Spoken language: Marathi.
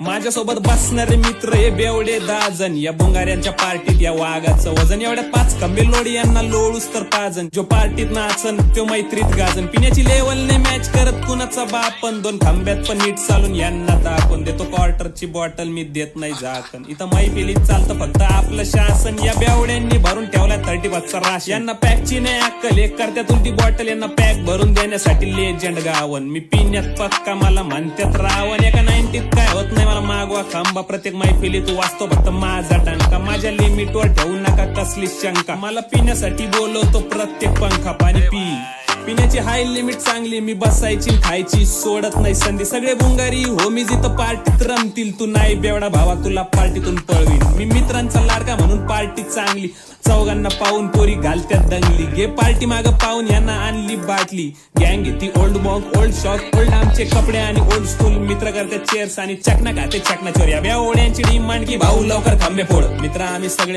माझ्यासोबत बसणारे मित्र हे बेवडे 10 जण, या भुंगाऱ्यांच्या पार्टीत या वाघाचं वजन एवढ्या 5 खंबे लोडी यांना लोळूस तर 5 जण. जो पार्टीत नाचन तो मैत्रीत गाजन, पिण्याची लेवल ने मॅच करत कुणाचा बापन, 2 खंब्यात पण नीट चालून यांना दाखवून देतो क्वार्टरची बॉटल मी देत नाही झाकण. इथं मैफिलीत चालतं फक्त आपलं शासन, या बेवड्यांनी भरून ठेवला 35चा राश. यांना पॅकची नाही अक्कल, एक करत्यात उलटी बॉटल, यांना पॅक भरून देण्यासाठी लेजंड गावन. मी पिण्यात पक्का मला म्हणत्यात रावण, एका 90त काय होत नाही मला मागवा खांबा. प्रत्येक मैफिलीत वाचतो फक्त माझा डंका, माझ्या लिमिटवर ठेवू नका कसली शंका. मला पिण्यासाठी बोलवतो प्रत्येक पंखा, पाणी पी. पिण्याची हाय लिमिट चांगली, मी बसायची खायची सोडत नाही संधी. सगळे भुंगारी हो मी जिथं पार्टीत रमतील, तू नाही बेवडा भावा तुला पार्टीतून पळवीन. मी मित्रांचा लाडका म्हणून पार्टी चांगली, चौघांना पाहून पोरी घालत्यात दंगली. गे पार्टी माग पाहून यांना आणली बाटली, गँग घेती old mock old shock old आमचे कपडे आणि ओल्ड स्कूल. मित्र करतात चेअर्स आणि चकना खाते चकना चोर, या बेवड्यांची डिमांड की भाऊ लवकर खांबे फोड. मित्र आम्ही सगळे